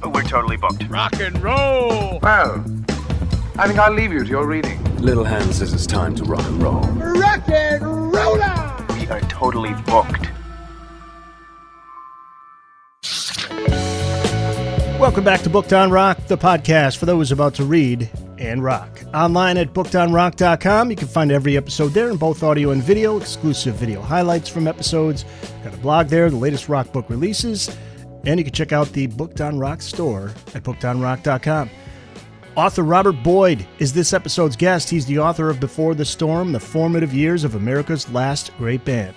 We're totally booked. Rock and roll! Well, I think I'll leave you to your reading. Little Hand says it's time to rock and roll. Rock and roller! We are totally booked. Welcome back to Booked on Rock, the podcast for those about to read and rock. Online at bookedonrock.com, you can find every episode there in both audio and video, exclusive video highlights from episodes. Got a blog there, the latest rock book releases, and you can check out the Booked on Rock store at bookedonrock.com. Author Robert Boyd is this episode's guest. He's the author of Before the Storm, The Formative Years of America's Last Great Band.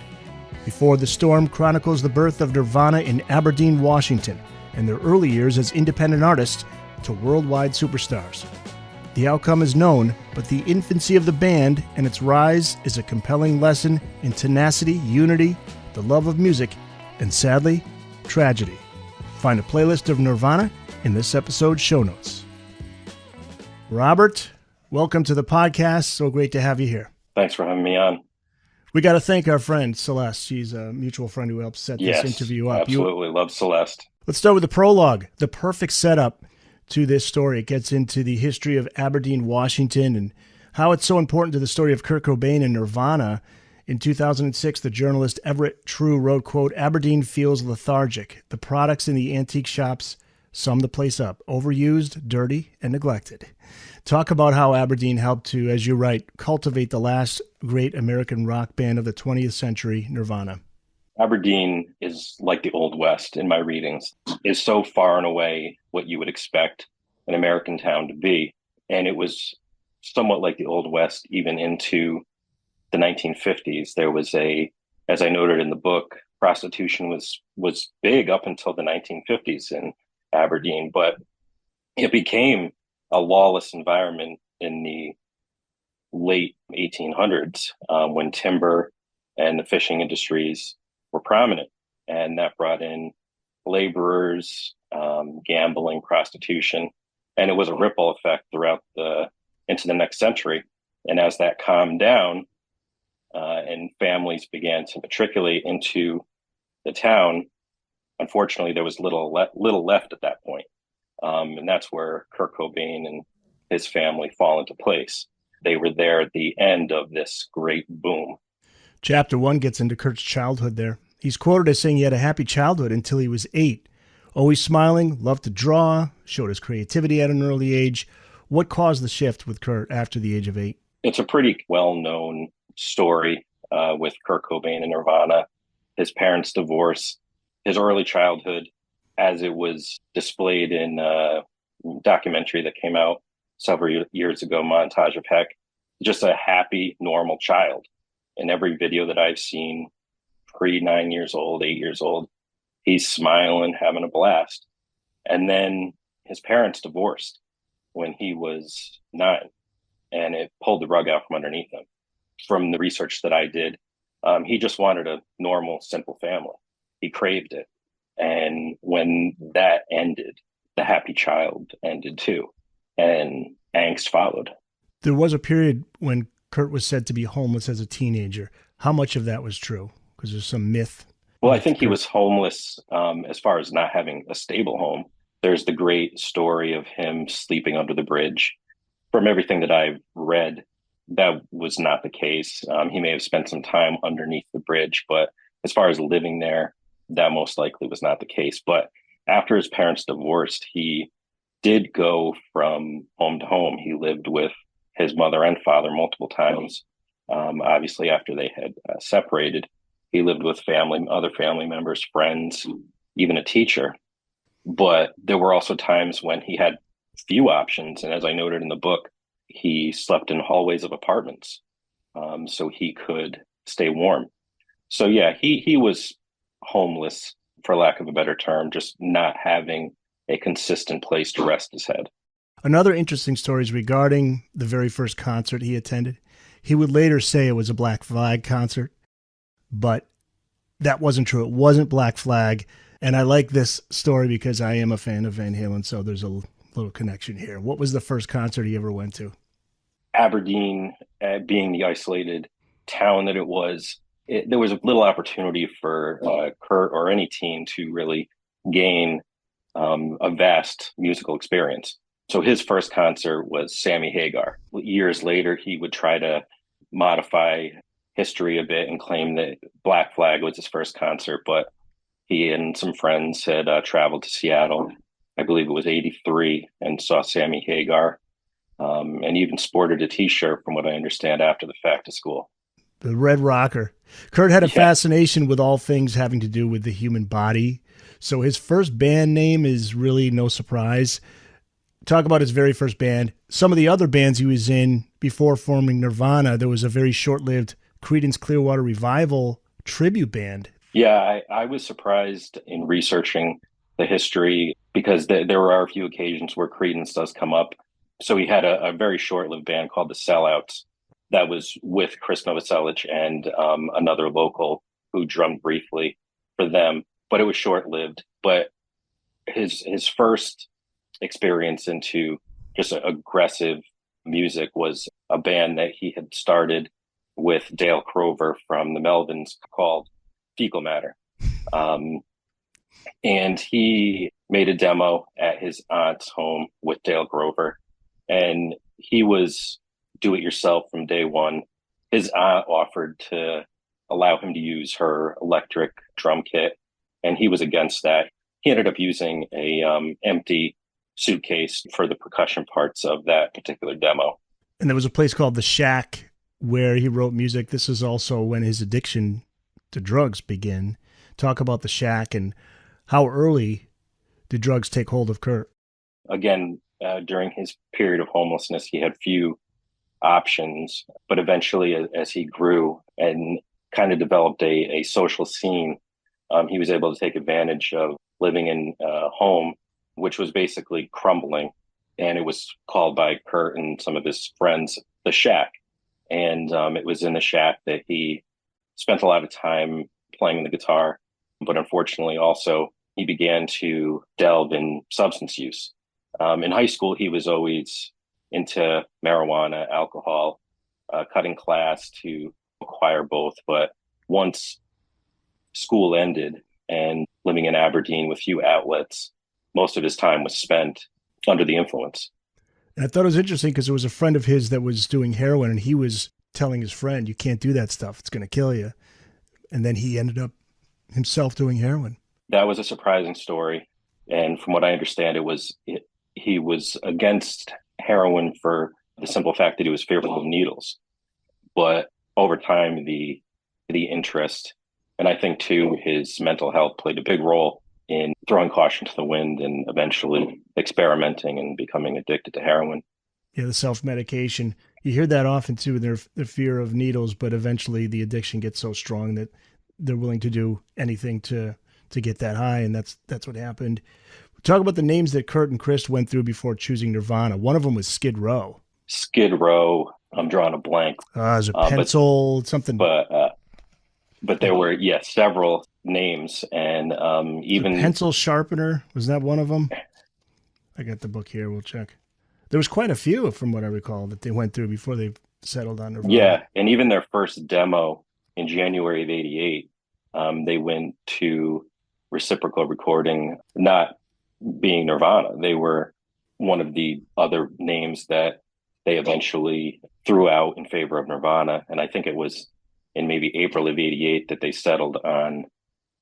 Before the Storm chronicles the birth of Nirvana in Aberdeen, Washington, and their early years as independent artists to worldwide superstars. The outcome is known, but the infancy of the band and its rise is a compelling lesson in tenacity, unity, the love of music, and sadly, tragedy. Find a playlist of Nirvana in this episode's show notes. Robert, welcome to the podcast. So great to have you here. Thanks for having me on. We got to thank our friend Celeste. She's a mutual friend who helped set this interview up. Absolutely. Love Celeste. Let's start with the prologue, the perfect setup to this story. It gets into the history of Aberdeen, Washington, and how it's so important to the story of Kurt Cobain and Nirvana. In 2006, the journalist Everett True wrote, quote, "Aberdeen feels lethargic. The products in the antique shops sum the place up. Overused, dirty, and neglected." Talk about how Aberdeen helped to, as you write, cultivate the last great American rock band of the 20th century, Nirvana. Aberdeen is like the Old West in my readings, is so far and away what you would expect an American town to be. And it was somewhat like the Old West even into the 1950s. There was as I noted in the book, prostitution was big up until the 1950s in Aberdeen, but it became a lawless environment in the late 1800s when timber and the fishing industries were prominent, and that brought in laborers, gambling, prostitution, and it was a ripple effect throughout into the next century. And as that calmed down, and families began to matriculate into the town, unfortunately, there was little left at that point. And that's where Kurt Cobain and his family fall into place. They were there at the end of this great boom. Chapter 1 gets into Kurt's childhood there. He's quoted as saying he had a happy childhood until he was 8. Always smiling, loved to draw, showed his creativity at an early age. What caused the shift with Kurt after the age of 8? It's a pretty well-known story with Kurt Cobain and Nirvana, his parents' divorce, his early childhood, as it was displayed in a documentary that came out several years ago, Montage of Heck. Just a happy, normal child. In every video that I've seen, pre 9 years old, 8 years old, he's smiling, having a blast. And then his parents divorced when he was 9, and it pulled the rug out from underneath him. From the research that I did, he just wanted a normal, simple family. He craved it. And when that ended, the happy child ended too, and angst followed. There was a period when Kurt was said to be homeless as a teenager. How much of that was true? Because there's some myth. Well, I think he was homeless as far as not having a stable home. There's the great story of him sleeping under the bridge. From everything that I've read, that was not the case. He may have spent some time underneath the bridge, but as far as living there, that most likely was not the case. But after his parents divorced, he did go from home to home. He lived with his mother and father multiple times. Obviously, after they had separated, he lived with other family members, friends, even a teacher. But there were also times when he had few options. And as I noted in the book, he slept in hallways of apartments so he could stay warm. So yeah, he was homeless, for lack of a better term, just not having a consistent place to rest his head. Another interesting story is regarding the very first concert he attended. He would later say it was a Black Flag concert, but that wasn't true. It wasn't Black Flag. And I like this story because I am a fan of Van Halen, so there's a little connection here. What was the first concert he ever went to? Aberdeen, being the isolated town that it was, there was a little opportunity for Kurt or any team to really gain a vast musical experience. So his first concert was Sammy Hagar. Years later, he would try to modify history a bit and claim that Black Flag was his first concert, but he and some friends had traveled to Seattle, I believe it was 83, and saw Sammy Hagar, and even sported a T-shirt, from what I understand, after the fact at school. The Red Rocker. Kurt had a fascination with all things having to do with the human body. So his first band name is really no surprise. Talk about his very first band. Some of the other bands he was in before forming Nirvana, there was a very short-lived Creedence Clearwater Revival tribute band. Yeah, I was surprised in researching the history because there are a few occasions where Creedence does come up. So he had a very short-lived band called the Sellouts that was with Chris Novoselic and another local who drummed briefly for them, but it was short-lived. But his first experience into just aggressive music was a band that he had started with Dale Crover from the Melvins called Fecal Matter. And he made a demo at his aunt's home with Dale Grover, and he was do-it-yourself from day one. His aunt offered to allow him to use her electric drum kit, and he was against that. He ended up using a empty suitcase for the percussion parts of that particular demo. And there was a place called The Shack where he wrote music. This is also when his addiction to drugs began. Talk about The Shack and how early did drugs take hold of Kurt? Again, during his period of homelessness, he had few options, but eventually as he grew and kind of developed a social scene, he was able to take advantage of living in a home which was basically crumbling, and it was called by Kurt and some of his friends The Shack. And it was in The Shack that he spent a lot of time playing the guitar, but unfortunately also he began to delve in substance use. In high school, he was always into marijuana, alcohol, cutting class to acquire both. But once school ended and living in Aberdeen with few outlets, most of his time was spent under the influence. And I thought it was interesting because there was a friend of his that was doing heroin, and he was telling his friend, you can't do that stuff. It's going to kill you. And then he ended up himself doing heroin. That was a surprising story. And from what I understand, he was against heroin for the simple fact that he was fearful of needles. But over time, the interest, and I think too, his mental health played a big role in throwing caution to the wind and eventually experimenting and becoming addicted to heroin. Yeah, the self-medication. You hear that often too, their fear of needles, but eventually the addiction gets so strong that they're willing to do anything to get that high, and that's what happened. Talk about the names that Kurt and Chris went through before choosing Nirvana. One of them was Skid Row. Skid Row, I'm drawing a blank. Is it pencil, something? But there were, several names, and even... Pencil Sharpener, was that one of them? I got the book here, we'll check. There was quite a few, from what I recall, that they went through before they settled on Nirvana. Yeah, and even their first demo in January of 88, they went to Reciprocal Recording, not being Nirvana. They were one of the other names that they eventually threw out in favor of Nirvana, and I think it was in maybe April of 88 that they settled on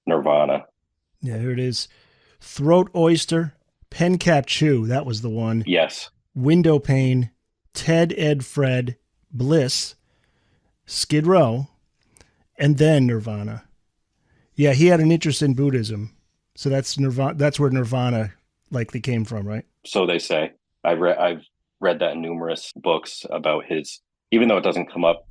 Nirvana. Yeah, here it is. Throat Oyster, Pen Cap Chew, that was the one. Yes. Window Pane, Ted Ed Fred, Bliss, Skid Row, and then Nirvana. Yeah, he had an interest in Buddhism. So that's Nirvana. That's where Nirvana likely came from, right? So they say. I've read that in numerous books about his, even though it doesn't come up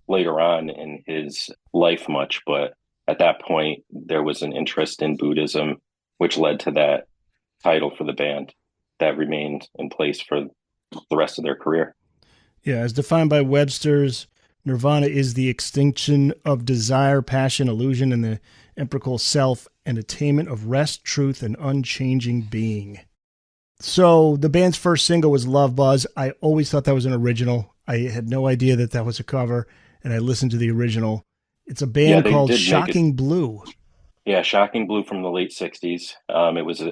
later on in his life much, but at that point there was an interest in Buddhism, which led to that title for the band that remained in place for the rest of their career. Yeah, as defined by Webster's, Nirvana is the extinction of desire, passion, illusion, and the empirical self, and attainment of rest, truth, and unchanging being. So the band's first single was Love Buzz. I always thought that was an original. I had no idea that was a cover, and I listened to the original. It's a band called Shocking Blue. Yeah, Shocking Blue from the late 60s. It was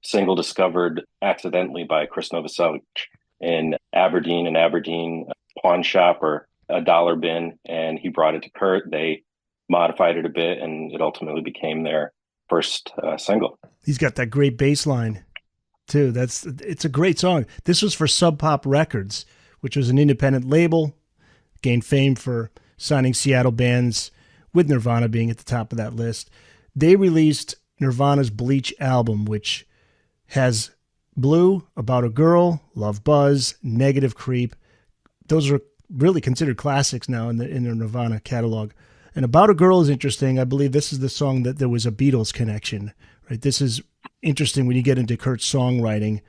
single discovered accidentally by Chris Novoselic in Aberdeen, a pawn shop or a dollar bin, and he brought it to Kurt. They modified it a bit, and it ultimately became their first single. He's got that great bass line too. It's a great song. This was for Sub Pop Records, which was an independent label, gained fame for signing Seattle bands, with Nirvana being at the top of that list. They released Nirvana's Bleach album, which has Blue, About a Girl, Love Buzz, Negative Creep. Those are really considered classics now in their Nirvana catalog. And About a Girl is interesting. I believe this is the song that there was a Beatles connection, right? This is interesting when you get into Kurt's songwriting.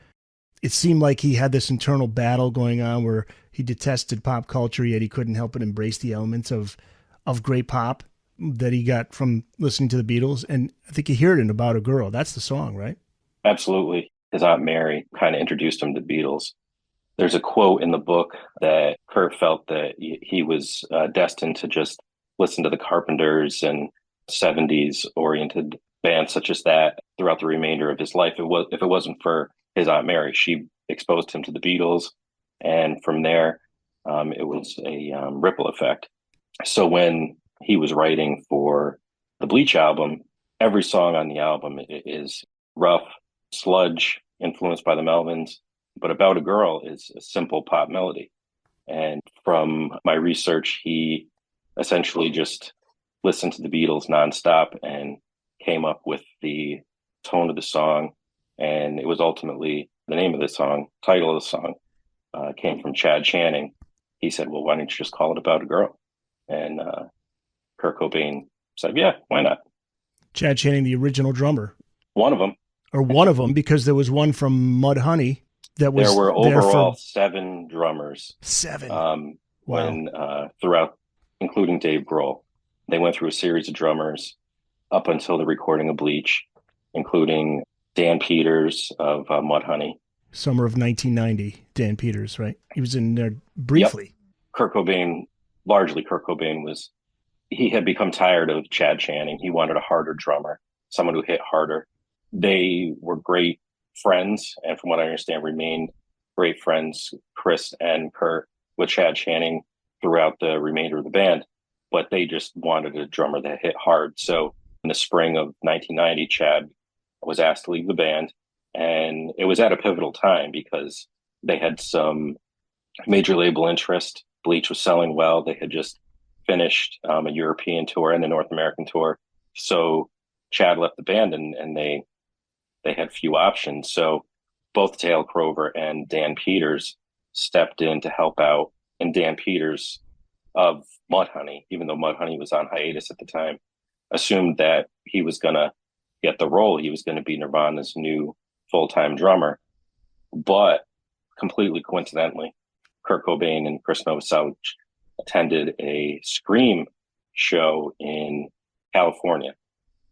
It seemed like he had this internal battle going on where he detested pop culture, yet he couldn't help but embrace the elements of great pop that he got from listening to the Beatles. And I think you hear it in About a Girl. That's the song, right? Absolutely. His Aunt Mary kind of introduced him to Beatles. There's a quote in the book that Kurt felt that he was destined to just listen to the Carpenters and 70s oriented bands such as that throughout the remainder of his life. If it wasn't for his Aunt Mary, she exposed him to the Beatles. And from there, it was a ripple effect. So when he was writing for the Bleach album, every song on the album is rough, sludge, influenced by the Melvins, but About a Girl is a simple pop melody. And from my research, he essentially just listened to the Beatles nonstop and came up with the tone of the song. And it was ultimately the name of the song, title of the song, came from Chad Channing. He said, well, why don't you just call it About a Girl? And Kurt Cobain said, yeah, why not? Chad Channing, the original drummer. One of them. Or one of them, because there was one from Mudhoney that was there were overall for 7 drummers. 7. Wow. When throughout, including Dave Grohl, they went through a series of drummers up until the recording of Bleach, including Dan Peters of Mudhoney. Summer of 1990, Dan Peters, right? He was in there briefly. Yep. Kurt Cobain he had become tired of Chad Channing. He wanted a harder drummer, someone who hit harder. They were great friends, and from what I understand, remained great friends, Chris and Kurt, with Chad Channing throughout the remainder of the band. But they just wanted a drummer that hit hard. So in the spring of 1990, Chad was asked to leave the band. And it was at a pivotal time because they had some major label interest. Bleach was selling well. They had just finished a European tour and a North American tour. So Chad left the band and they had few options. So both Dale Crover and Dan Peters stepped in to help out. And Dan Peters of Mudhoney, even though Mudhoney was on hiatus at the time, assumed that he was going to get the role. He was going to be Nirvana's new full-time drummer. But completely coincidentally, Kurt Cobain and Chris Novoselic attended a Scream show in California.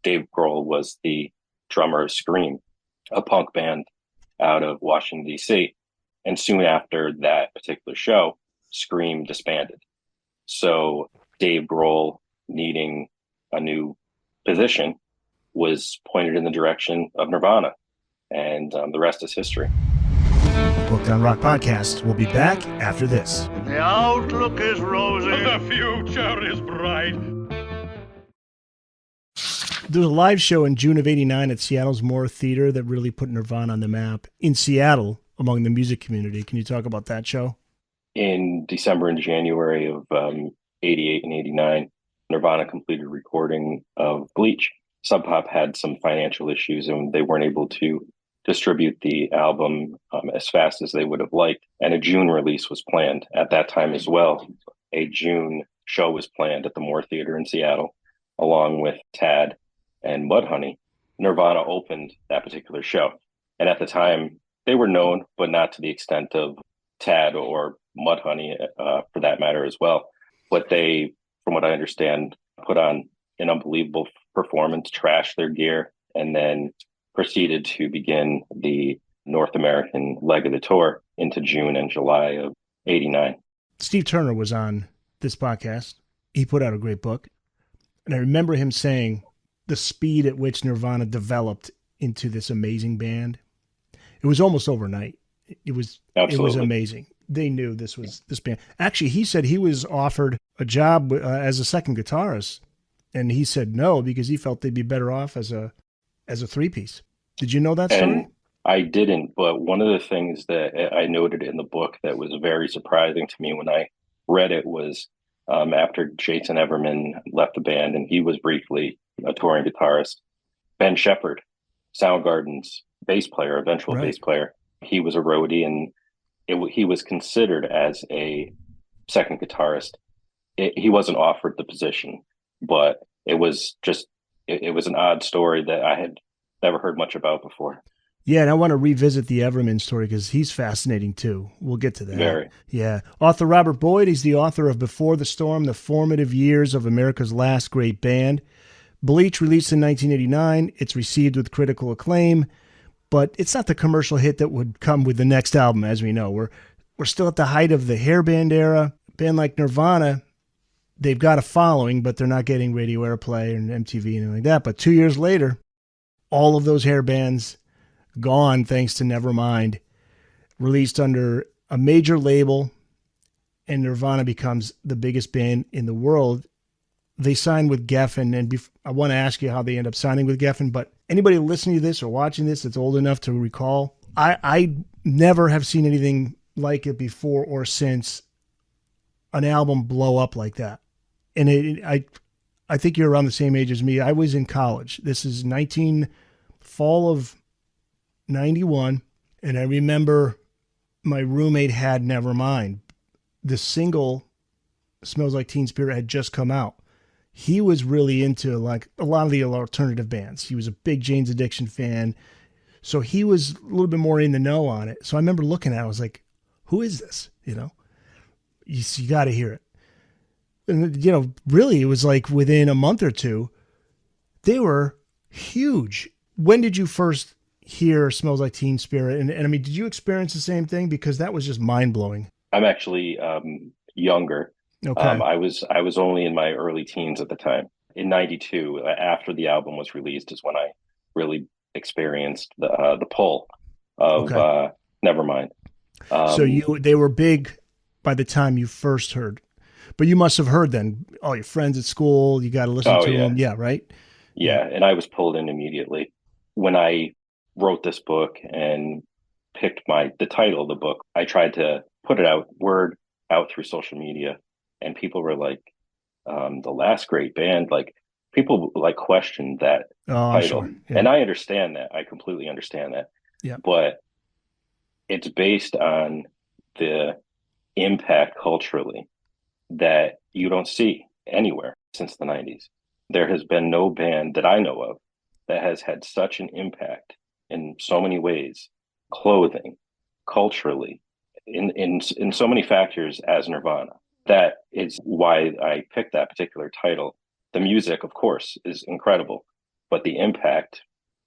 Dave Grohl was the drummer of Scream, a punk band out of Washington, D.C. And soon after that particular show, Scream disbanded. So Dave Grohl, needing a new position, was pointed in the direction of Nirvana. And the rest is history. Booked on Rock Podcast. We'll be back after this. The outlook is rosy. The future is bright. There was a live show in June of '89 at Seattle's Moore Theater that really put Nirvana on the map in Seattle among the music community. Can you talk about that show? In December and January of 88 and 89, Nirvana completed recording of Bleach. Sub Pop had some financial issues and they weren't able to distribute the album as fast as they would have liked. And a June release was planned at that time as well. A June show was planned at the Moore Theater in Seattle, along with Tad and Mudhoney. Nirvana opened that particular show. And at the time, they were known, but not to the extent of Tad or Mudhoney, for that matter as well. But they, from what I understand, put on an unbelievable performance, trashed their gear, and then proceeded to begin the North American leg of the tour into June and July of 89. Steve Turner was on this podcast. He put out a great book. And I remember him saying the speed at which Nirvana developed into this amazing band It was almost overnight. It was Absolutely. amazing. They knew this band. Actually, he said he was offered a job as a second guitarist, and he said no because he felt they'd be better off as a three-piece. Did you know that story? And I didn't, but one of the things that I noted in the book that was very surprising to me when I read it was after Jason Everman left the band, and he was briefly a touring guitarist, Ben Shepherd, Soundgarden's bass player, eventual bass player, he was a roadie, and he was considered as a second guitarist. He wasn't offered the position, but it was an odd story that I had never heard much about before. Yeah, and I want to revisit the Everman story because he's fascinating too. We'll get to that. Very. Yeah. Author Robert Boyd, he's the author of Before the Storm, The Formative Years of America's Last Great Band. Bleach, released in 1989. It's received with critical acclaim, but it's not the commercial hit that would come with the next album, as we know. We're still at the height of the hair band era. A band like Nirvana, they've got a following, but they're not getting radio airplay and MTV and anything like that. But 2 years later, all of those hair bands gone thanks to Nevermind, released under a major label, and Nirvana becomes the biggest band in the world. They signed with Geffen, and I want to ask you how they end up signing with Geffen, but anybody listening to this or watching this that's old enough to recall, I never have seen anything like it before or since, an album blow up like that. And I think you're around the same age as me. I was in college. This is fall of 91, and I remember my roommate had Nevermind. The single Smells Like Teen Spirit had just come out. He was really into like a lot of the alternative bands. He was a big Jane's Addiction fan, so he was a little bit more in the know on it. So I remember looking at it, I was like, who is this? You got to hear it. And really it was like within a month or two, they were huge. When did you first hear Smells Like Teen Spirit? And I mean, did you experience the same thing? Because that was just mind blowing. I'm actually younger. Okay. I was only in my early teens at the time. In '92, after the album was released, is when I really experienced the pull of Nevermind. So they were big by the time you first heard, but you must have heard then. All your friends at school, you got to listen to them. Yeah, right. Yeah, and I was pulled in immediately. When I wrote this book and picked the title of the book, I tried to put it word out through social media, and people were like, the last great band, like people like questioned that title. Sure. Yeah. And I understand that. I completely understand that. Yeah. But it's based on the impact culturally that you don't see anywhere since the 90s. There has been no band that I know of that has had such an impact in so many ways, clothing, culturally, in so many factors as Nirvana. That is why I picked that particular title. The music, of course, is incredible, but the impact,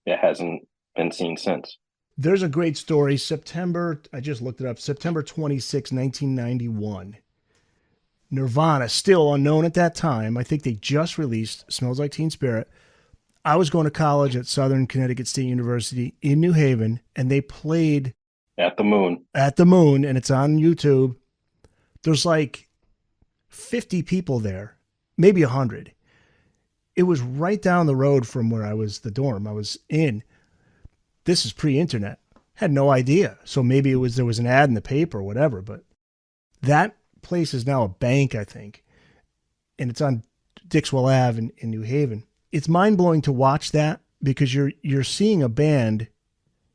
it hasn't been seen since. There's a great story. I just looked it up, September 26, 1991. Nirvana, still unknown at that time. I think they just released Smells Like Teen Spirit. I was going to college at Southern Connecticut State University in New Haven, and they played At the Moon, and it's on YouTube. There's like 50 people there, maybe 100. It was right down the road from where the dorm I was in. This is pre-internet. Had no idea. So maybe there was an ad in the paper or whatever, but that place is now a bank, I think. And it's on Dixwell Ave in New Haven. It's mind-blowing to watch that because you're seeing a band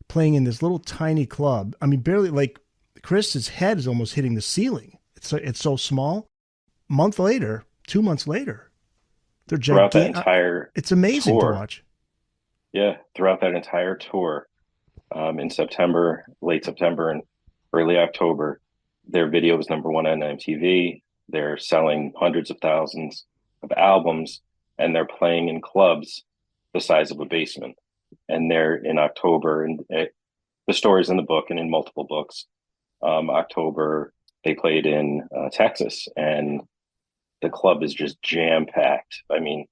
playing in this little tiny club. I mean, barely, like Chris's head is almost hitting the ceiling. It's so small. 2 months later, they're gigantic. Throughout that entire it's amazing tour. To watch. Yeah, throughout that entire tour, in September, late September and early October, their video was number one on MTV. They're selling hundreds of thousands of albums, and they're playing in clubs the size of a basement. And they're in October, and the story's in the book and in multiple books. October, they played in Texas, and the club is just jam-packed. I mean,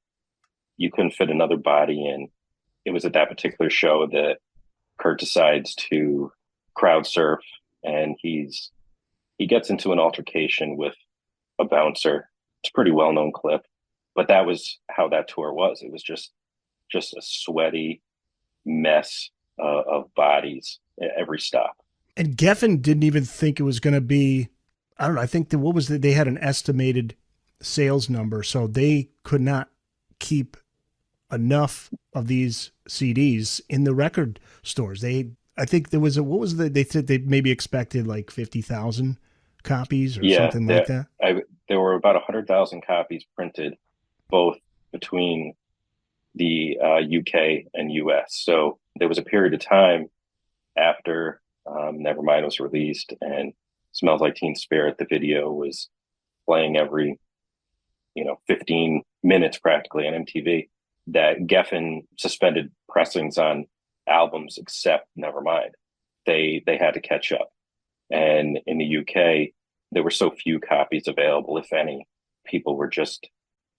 you couldn't fit another body in. It was at that particular show that Kurt decides to crowd surf, and he gets into an altercation with a bouncer. It's a pretty well-known clip, but that was how that tour was. It was just a sweaty mess of bodies at every stop. And Geffen didn't even think it was going to be, I don't know, I think they had an estimated sales number, so they could not keep enough of these CDs in the record stores. I think there was they said they maybe expected like 50,000 copies or something like that. There were about 100,000 copies printed, both between the UK and US. So there was a period of time after Nevermind was released and Smells Like Teen Spirit, the video was playing every 15 minutes practically on MTV, that Geffen suspended pressings on albums except Nevermind. They had to catch up. And in the UK, there were so few copies available, if any. People were just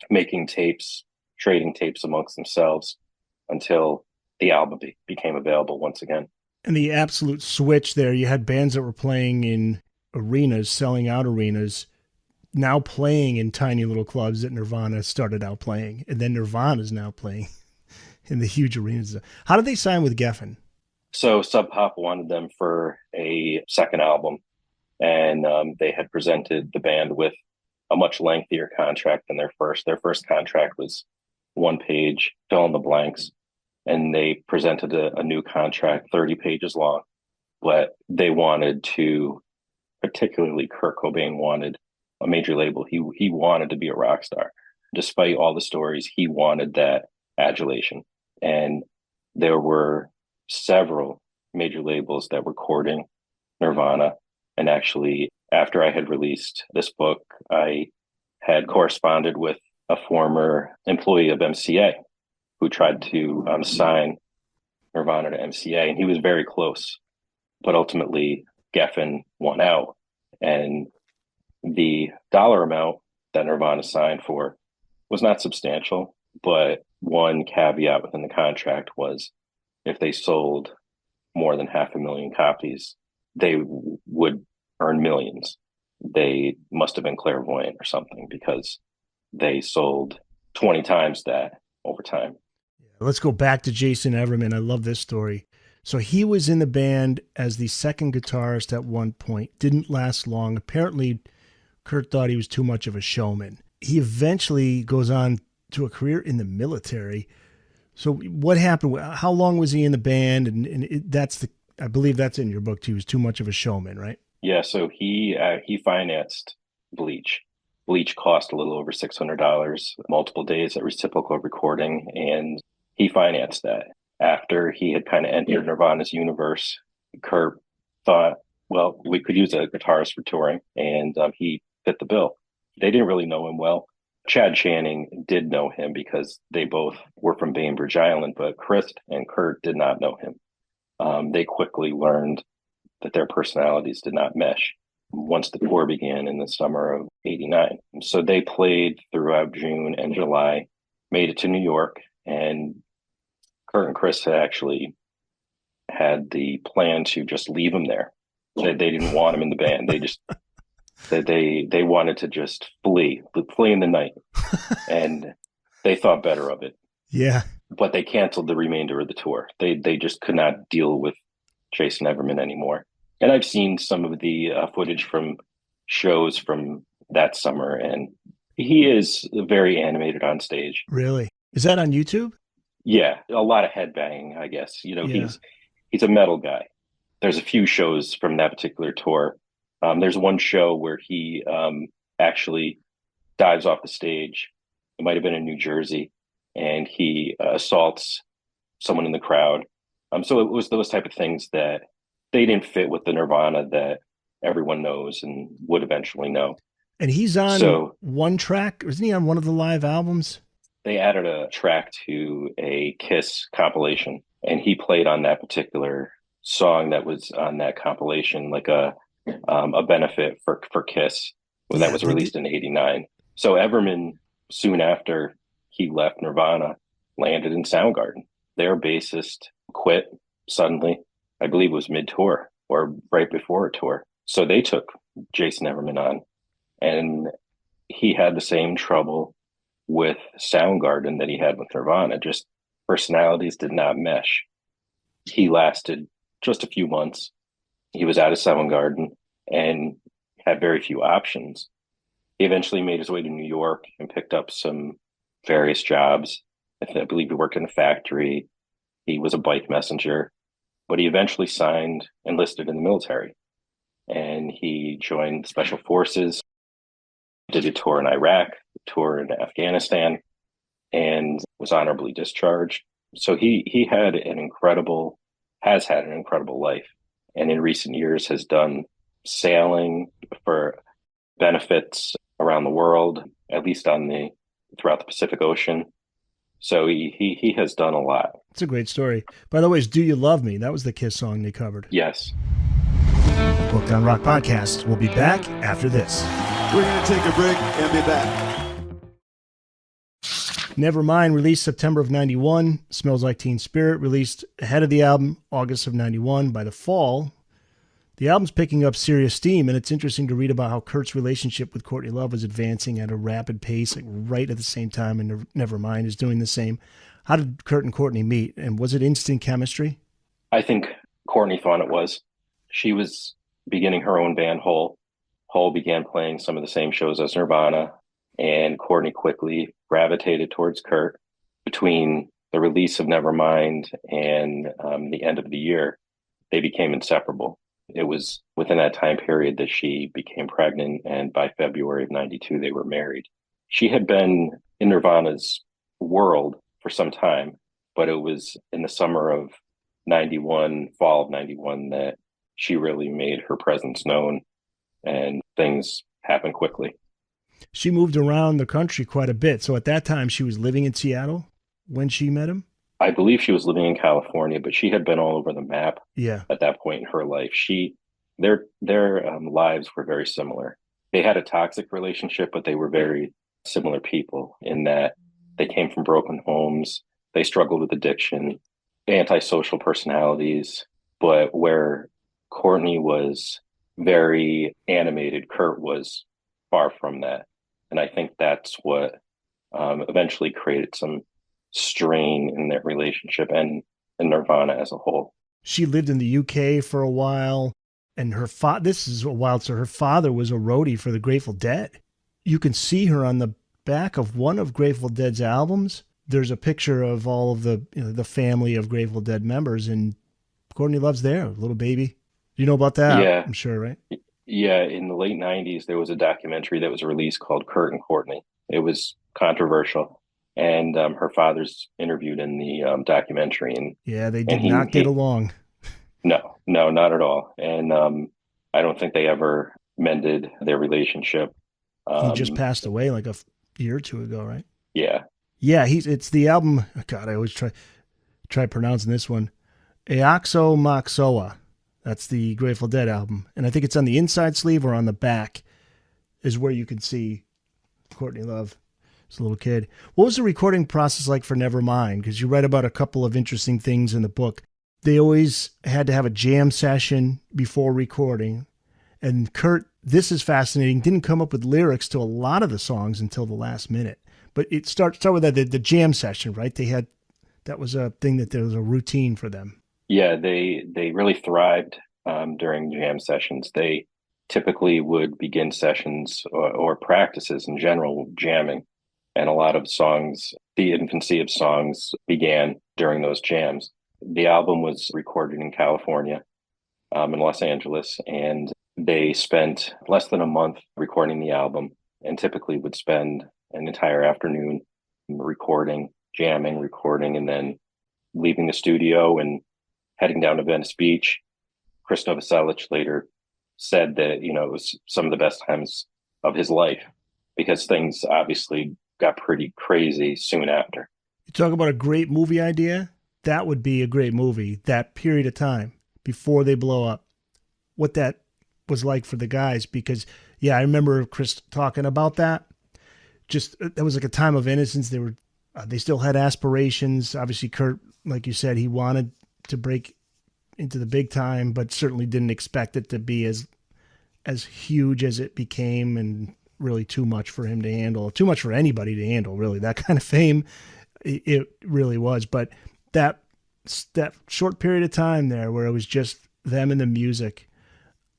making tapes, trading tapes amongst themselves until the album became available once again. And the absolute switch there, you had bands that were playing in arenas, selling out arenas, now playing in tiny little clubs that Nirvana started out playing. And then Nirvana is now playing in the huge arenas. How did they sign with Geffen? So Sub Pop wanted them for a second album, and they had presented the band with a much lengthier contract than their first. Their first contract was one page, fill in the blanks, and they presented a new contract, 30 pages long. But they wanted to, particularly Kurt Cobain wanted a major label. He wanted to be a rock star. Despite all the stories, he wanted that adulation. And there were several major labels that were courting Nirvana. And actually, after I had released this book, I had corresponded with a former employee of MCA who tried to sign Nirvana to MCA, and he was very close. But ultimately, Geffen won out. And the dollar amount that Nirvana signed for was not substantial, but one caveat within the contract was if they sold more than 500,000 copies, they would earn millions. They must have been clairvoyant or something, because they sold 20 times that over time. Let's go back to Jason Everman. I love this story. So he was in the band as the second guitarist at one point, didn't last long. Apparently, Kurt thought he was too much of a showman. He eventually goes on to a career in the military. So what happened? How long was he in the band? I believe that's in your book too. He was too much of a showman, right? Yeah. So he financed Bleach. Bleach cost a little over $600, multiple days at reciprocal recording, and he financed that. After he had kind of entered Nirvana's universe, Kurt thought, well, we could use a guitarist for touring, and he fit the bill. They didn't really know him well. Chad Channing did know him because they both were from Bainbridge Island, but Chris and Kurt did not know him. They quickly learned that their personalities did not mesh once the tour began in the summer of '89. So they played throughout June and July, made it to New York, and Kurt and Chris had actually had the plan to just leave him there. They didn't want him in the band. They just they wanted to just flee in the night, and they thought better of it. Yeah, but they canceled the remainder of the tour. They just could not deal with Jason Everman anymore. And I've seen some of the footage from shows from that summer, and he is very animated on stage. Really? Is that on YouTube? Yeah, a lot of headbanging, I guess. He's a metal guy. There's a few shows from that particular tour. There's one show where he actually dives off the stage. It might have been in New Jersey, and he assaults someone in the crowd. So it was those type of things that they didn't fit with the Nirvana that everyone knows and would eventually know. And he's on one track, isn't he on one of the live albums? They added a track to a Kiss compilation, and he played on that particular song that was on that compilation, like a benefit for Kiss that was released in '89. So Everman, soon after he left Nirvana, landed in Soundgarden. Their bassist quit suddenly. I believe it was mid-tour, or right before a tour. So they took Jason Everman on, and he had the same trouble with Soundgarden that he had with Nirvana. Just personalities did not mesh. He lasted just a few months. He was out of Soundgarden and had very few options. He eventually made his way to New York and picked up some various jobs. I believe he worked in a factory. He was a bike messenger, but he eventually enlisted in the military, and he joined Special Forces, did a tour in Iraq, a tour in Afghanistan, and was honorably discharged. So he has had an incredible life, and in recent years has done sailing for benefits around the world, at least throughout the Pacific Ocean. So he has done a lot. It's a great story. By the way, it's Do You Love Me? That was the Kiss song they covered. Yes. Booked on Rock Podcast. We'll be back after this. We're going to take a break and be back. Nevermind, released September of 91. Smells Like Teen Spirit, released ahead of the album, August of 91. By the fall, the album's picking up serious steam, and it's interesting to read about how Kurt's relationship with Courtney Love was advancing at a rapid pace, like right at the same time, and Nevermind is doing the same. How did Kurt and Courtney meet, and was it instant chemistry? I think Courtney thought it was. She was beginning her own band, Hole. Hole began playing some of the same shows as Nirvana, and Courtney quickly gravitated towards Kurt. Between the release of Nevermind and the end of the year, they became inseparable. It was within that time period that she became pregnant, and by February of 92, they were married. She had been in Nirvana's world for some time, but it was in the summer of 91, fall of 91, that she really made her presence known, and things happened quickly. She moved around the country quite a bit. So at that time, she was living in Seattle when she met him? I believe she was living in California, but she had been all over the map at that point in her life. Their lives were very similar. They had a toxic relationship, but they were very similar people in that they came from broken homes. They struggled with addiction, antisocial personalities, but where Courtney was very animated, Kurt was far from that. And I think that's what eventually created some strain in their relationship and Nirvana as a whole. She lived in the UK for a while, and this is wild. So her father was a roadie for the Grateful Dead. You can see her on the back of one of Grateful Dead's albums. There's a picture of all of the family of Grateful Dead members, and Courtney Love's there, little baby. You know about that? Yeah, I'm sure, right? Yeah, in the late 90s, there was a documentary that was released called Kurt and Courtney. It was controversial, and her father's interviewed in the documentary. And they did not get along. No, not at all. And I don't think they ever mended their relationship. He just passed away like a year or two ago, right? Yeah. Yeah, it's the album. God, I always try pronouncing this one. Eoxo Moxoa. That's the Grateful Dead album. And I think it's on the inside sleeve or on the back is where you can see Courtney Love as a little kid. What was the recording process like for Nevermind? Because you write about a couple of interesting things in the book. They always had to have a jam session before recording. And Kurt, this is fascinating, didn't come up with lyrics to a lot of the songs until the last minute. But it start with the jam session, right? That was a thing that there was a routine for them. Yeah, they really thrived during jam sessions. They typically would begin sessions or practices in general jamming. And a lot of songs, the infancy of songs began during those jams. The album was recorded in California, in Los Angeles, and they spent less than a month recording the album and typically would spend an entire afternoon recording, and then leaving the studio and heading down to Venice Beach. Chris Novoselic later said that, it was some of the best times of his life because things obviously got pretty crazy soon after. You talk about a great movie idea. That would be a great movie, that period of time before they blow up. What that was like for the guys, because, I remember Chris talking about that. Just, that was like a time of innocence. They still had aspirations. Obviously, Kurt, like you said, he wanted to break into the big time, but certainly didn't expect it to be as huge as it became, and really too much for him to handle, too much for anybody to handle, really. That kind of fame, it really was. But that short period of time there where it was just them and the music,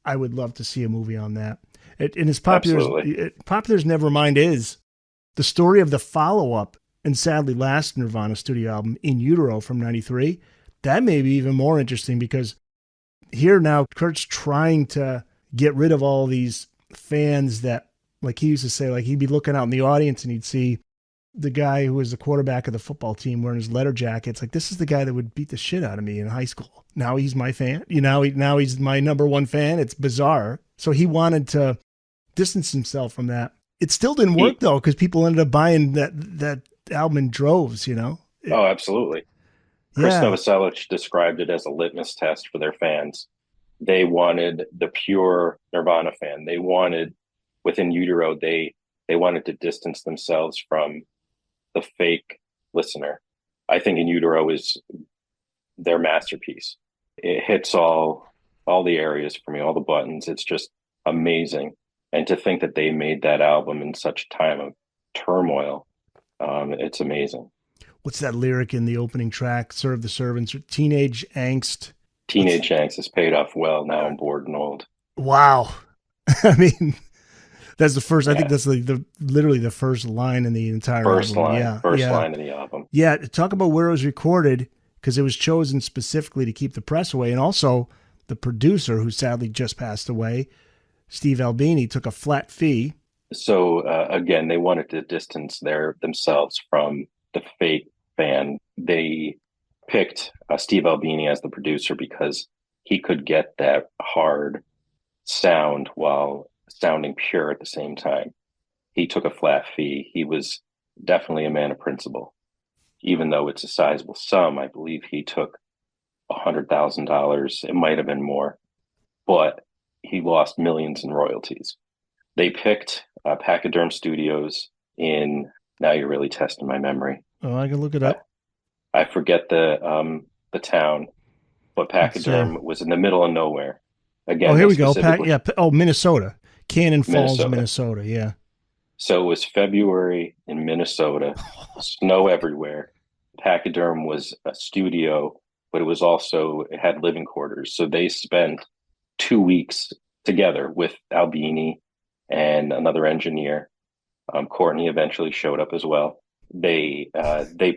I would love to see a movie on that. And as popular as Nevermind is, the story of the follow-up and sadly last Nirvana studio album, In Utero from 93, that may be even more interesting, because here now Kurt's trying to get rid of all these fans that, like he used to say, like he'd be looking out in the audience and he'd see the guy who was the quarterback of the football team wearing his letter jacket. It's like, this is the guy that would beat the shit out of me in high school. Now he's my fan. Now he's my number one fan. It's bizarre. So he wanted to distance himself from that. It still didn't work though, because people ended up buying that album in droves, Oh, absolutely. Chris Novoselic described it as a litmus test for their fans. They wanted the pure Nirvana fan. They wanted, within Utero, they wanted to distance themselves from the fake listener. I think In Utero is their masterpiece. It hits all the areas for me, all the buttons. It's just amazing. And to think that they made that album in such a time of turmoil, it's amazing. What's that lyric in the opening track? Serve the servants, teenage angst. Teenage angst has paid off well. Now I'm bored and old. Wow. I mean, that's the first, I think that's literally the first line in the entire album. First Yeah. line in the album. Yeah. Talk about where it was recorded, because it was chosen specifically to keep the press away. And also the producer, who sadly just passed away, Steve Albini, took a flat fee. So again, they wanted to distance themselves from the fake fan. They picked Steve Albini as the producer because he could get that hard sound while sounding pure at the same time. He took a flat fee. He was definitely a man of principle. Even though it's a sizable sum, I believe he took $100,000. It might have been more, but he lost millions in royalties. They picked Pachyderm Studios in, now you're really testing my memory. Oh, I can look it up. I forget the town, but Pachyderm was in the middle of nowhere. Again, here we go. Minnesota. Cannon Falls, Minnesota. Yeah. So it was February in Minnesota, snow everywhere. Pachyderm was a studio, but it had living quarters. So they spent 2 weeks together with Albini and another engineer. Courtney eventually showed up as well. They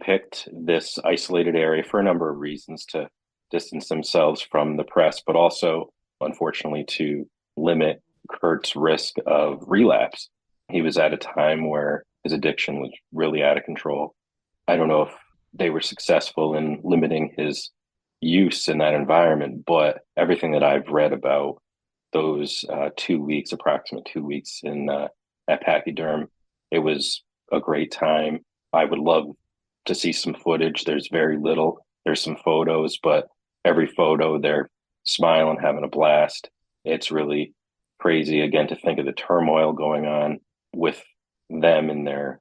picked this isolated area for a number of reasons, to distance themselves from the press, but also, unfortunately, to limit Kurt's risk of relapse. He was at a time where his addiction was really out of control. I don't know if they were successful in limiting his use in that environment, but everything that I've read about those approximate 2 weeks at Pachyderm, it was a great time. I would love to see some footage. There's very little. There's some photos, but every photo they're smiling, having a blast. It's really crazy, again, to think of the turmoil going on with them in their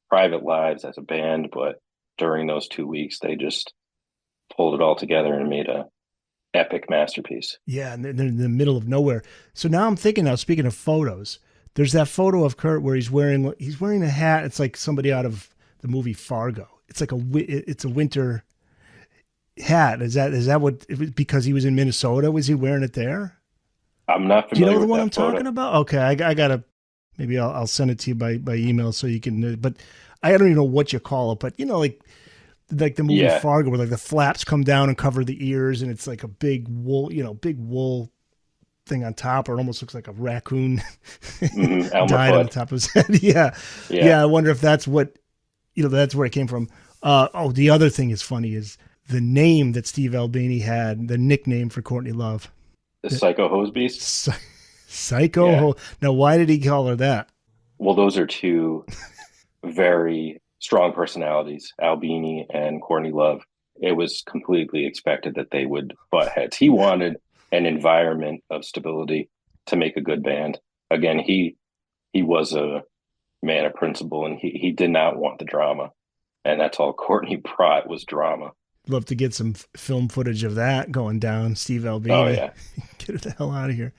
private lives as a band, but during those 2 weeks, they just pulled it all together and made a epic masterpiece. Yeah, and they're in the middle of nowhere. So now I'm thinking, now speaking of photos, there's that photo of Kurt where he's wearing a hat. It's like somebody out of the movie Fargo. It's like it's a winter hat. Is that what? Because he was in Minnesota, was he wearing it there? I'm not familiar. Do you know the with one that I'm photo. talking about? Okay, I gotta, maybe I'll send it to you by email so you can. But I don't even know what you call it. But like the movie Fargo, where like the flaps come down and cover the ears, and it's like a big wool thing on top, or it almost looks like a raccoon died on the top of his head. Yeah. I wonder if that's what, that's where it came from. The other thing is funny is the name that Steve Albini had, the nickname for Courtney Love. The Psycho Hose Beast? Psycho. Yeah. Now, why did he call her that? Well, those are two very strong personalities, Albini and Courtney Love. It was completely expected that they would butt heads. He wanted an environment of stability to make a good band. Again, he was a man of principle, and he did not want the drama. And that's all Courtney brought was drama. Love to get some film footage of that going down. Steve Albini. Oh, yeah. Get the hell out of here.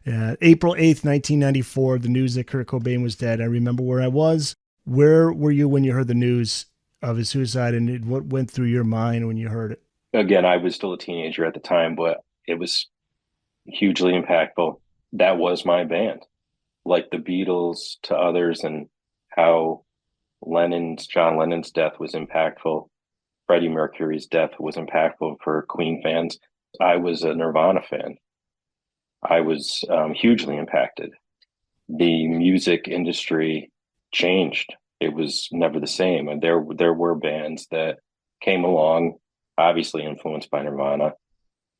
Yeah. April 8th, 1994, the news that Kurt Cobain was dead. I remember where I was. Where were you when you heard the news of his suicide, and what went through your mind when you heard it? Again, I was still a teenager at the time, but it was hugely impactful. That was my band, like the Beatles to others, and how John Lennon's death was impactful. Freddie Mercury's death was impactful for Queen fans. I was a Nirvana fan. I was hugely impacted. The music industry changed. It was never the same. And there were bands that came along, obviously influenced by Nirvana,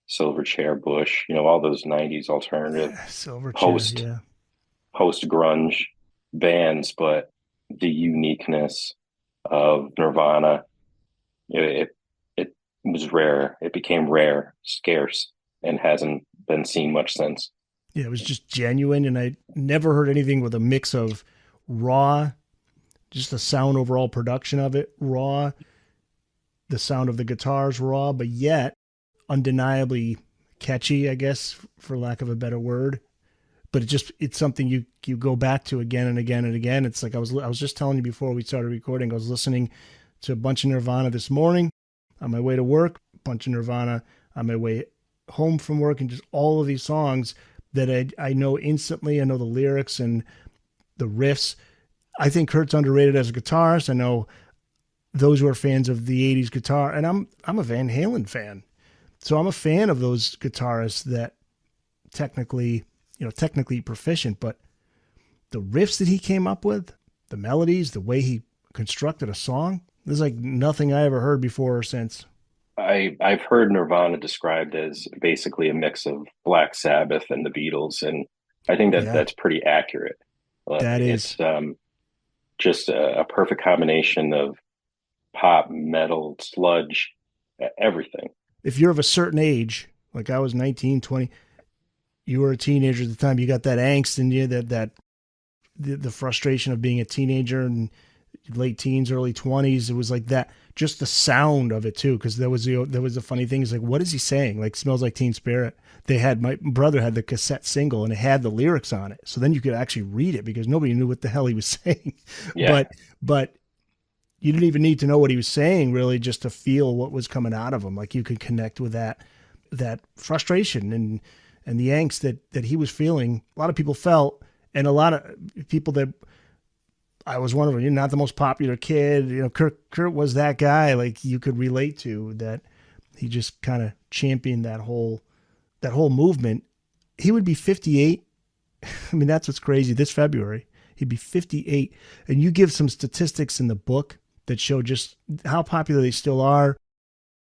Silverchair, Bush, all those 90s alternative post grunge bands, but the uniqueness of Nirvana, it was rare. It became rare, scarce, and hasn't been seen much since. Yeah, it was just genuine, and I never heard anything with a mix of raw, just the sound overall production of it, raw, the sound of the guitars raw, but yet undeniably catchy, I guess, for lack of a better word. But it's something you go back to again and again and again. It's like I was just telling you before we started recording, I was listening to a bunch of Nirvana this morning on my way to work, a bunch of Nirvana on my way home from work, and just all of these songs that I know instantly. I know the lyrics and the riffs. I think Kurt's underrated as a guitarist. I know those who are fans of the 80s guitar, and I'm a Van Halen fan. So I'm a fan of those guitarists that technically proficient, but the riffs that he came up with, the melodies, the way he constructed a song, this is like nothing I ever heard before or since. I've heard Nirvana described as basically a mix of Black Sabbath and the Beatles, and I think that's pretty accurate. That is. It's just a perfect combination of pop, metal, sludge, everything. If you're of a certain age, like I was 19, 20, you were a teenager at the time, you got that angst in you, the frustration of being a teenager and late teens, early 20s. It was like that, just the sound of it too. Cause there was the funny thing is like, what is he saying? Like Smells Like Teen Spirit. My brother had the cassette single and it had the lyrics on it. So then you could actually read it because nobody knew what the hell he was saying. Yeah. But you didn't even need to know what he was saying really, just to feel what was coming out of him. Like you could connect with that frustration and the angst that he was feeling. A lot of people felt, and a lot of people that I was one of them. You're not the most popular kid. Kurt was that guy like you could relate to, that he just kind of championed that whole movement. He would be 58. I mean, that's what's crazy. This February, he'd be 58. And you give some statistics in the book that show just how popular they still are.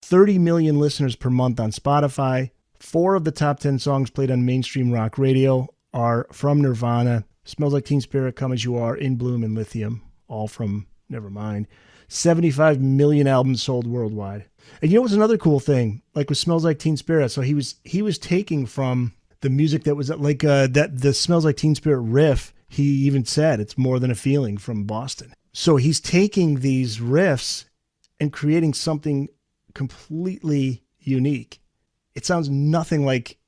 30 million listeners per month on Spotify. 4 of the top 10 songs played on mainstream rock radio are from Nirvana. Smells Like Teen Spirit, Come As You Are, In Bloom, and Lithium, all from Nevermind. 75 million albums sold worldwide. And you know what's another cool thing? Like with Smells Like Teen Spirit, so he was taking from the music that was like the Smells Like Teen Spirit riff. He even said it's more than a feeling from Boston. So he's taking these riffs and creating something completely unique. It sounds nothing like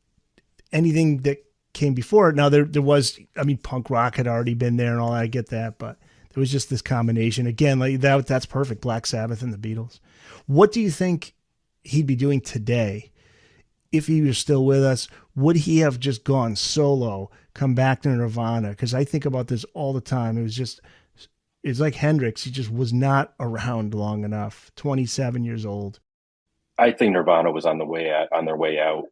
anything that came before it. Now there was, I mean, punk rock had already been there and all that. I get that, but there was just this combination again, like that's perfect. Black Sabbath and the Beatles. What do you think he'd be doing today if he was still with us? Would he have just gone solo, come back to Nirvana? Because I think about this all the time. It's like Hendrix. He just was not around long enough. 27 years old. I think Nirvana was on their way out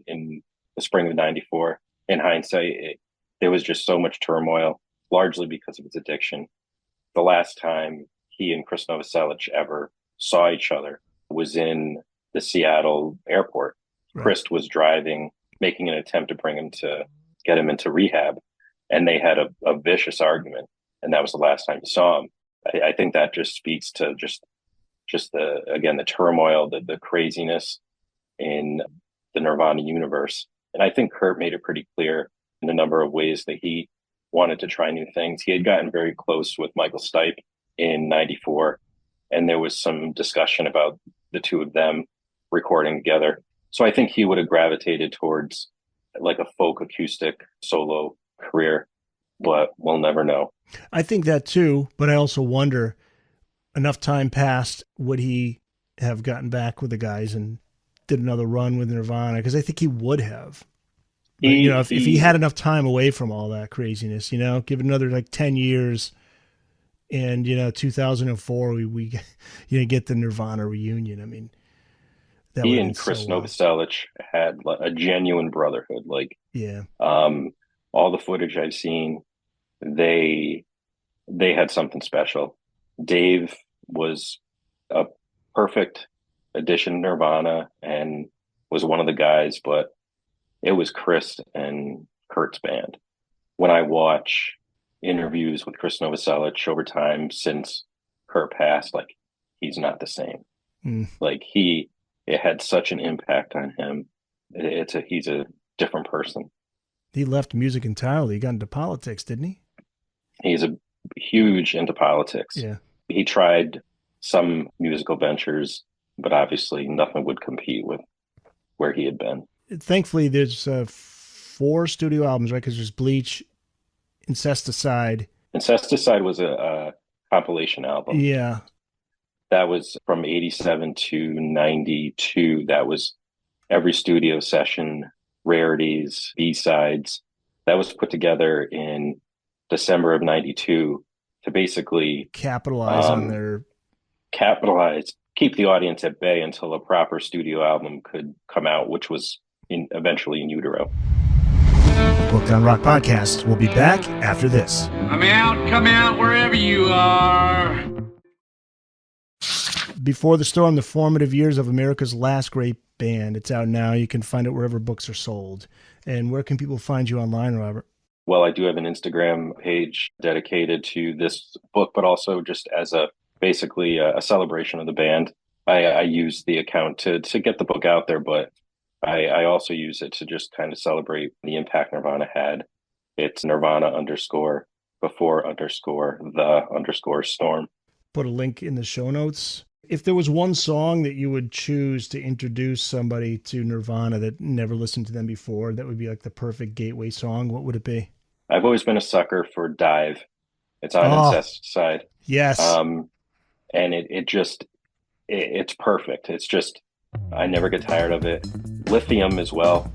in the spring of '94. In hindsight, there was just so much turmoil, largely because of his addiction. The last time he and Chris Novoselic ever saw each other was in the Seattle airport. Right. Chris was driving, making an attempt to get him into rehab, and they had a vicious argument, and that was the last time he saw him. I think that just speaks to just the turmoil, the craziness in the Nirvana universe. And I think Kurt made it pretty clear in a number of ways that he wanted to try new things. He had gotten very close with Michael Stipe in '94, and there was some discussion about the two of them recording together. So I think he would have gravitated towards like a folk acoustic solo career, but we'll never know. I think that too, but I also wonder, enough time passed, would he have gotten back with the guys and did another run with Nirvana? Because I think he would have. But, if he had enough time away from all that craziness, give it another like 10 years, and 2004 we get the Nirvana reunion. I mean, he and Chris Novoselic had a genuine brotherhood. Like, yeah, all the footage I've seen, they had something special. Dave was a perfect addition to Nirvana and was one of the guys, but it was Chris and Kurt's band. When I watch interviews with Chris Novoselic over time since Kurt passed, like, he's not the same. Like, it had such an impact on him. He's a different person. He left music entirely. He got into politics, didn't he? He's a huge into politics. Yeah. He tried some musical ventures, but obviously nothing would compete with where he had been. Thankfully, there's 4 studio albums, right? Because there's Bleach, Incesticide. Incesticide was a compilation album. Yeah. That was from 87 to 92. That was every studio session, rarities, B-sides. That was put together in December of 92 to basically capitalize on their... Keep the audience at bay until a proper studio album could come out, which was eventually in utero. The Booked on Rock podcast will be back after this. Come out wherever you are. Before the Storm, the formative years of America's last great band. It's out now. You can find it wherever books are sold. And where can people find you online, Robert? Well, I do have an Instagram page dedicated to this book, but also just as basically a celebration of the band. I use the account to get the book out there, but I also use it to just kind of celebrate the impact Nirvana had. It's Nirvana _before_the_storm. Put a link in the show notes. If there was one song that you would choose to introduce somebody to Nirvana that never listened to them before, that would be like the perfect gateway song, what would it be? I've always been a sucker for Dive. It's on Incesticide. Yes. And it's perfect. It's just, I never get tired of it. Lithium as well,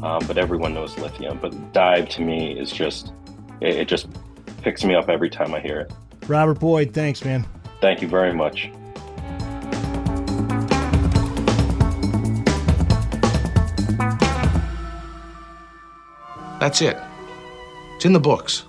but everyone knows Lithium. But Dive to me is just, it just picks me up every time I hear it. Robert Boyd, thanks, man. Thank you very much. That's it. It's in the books.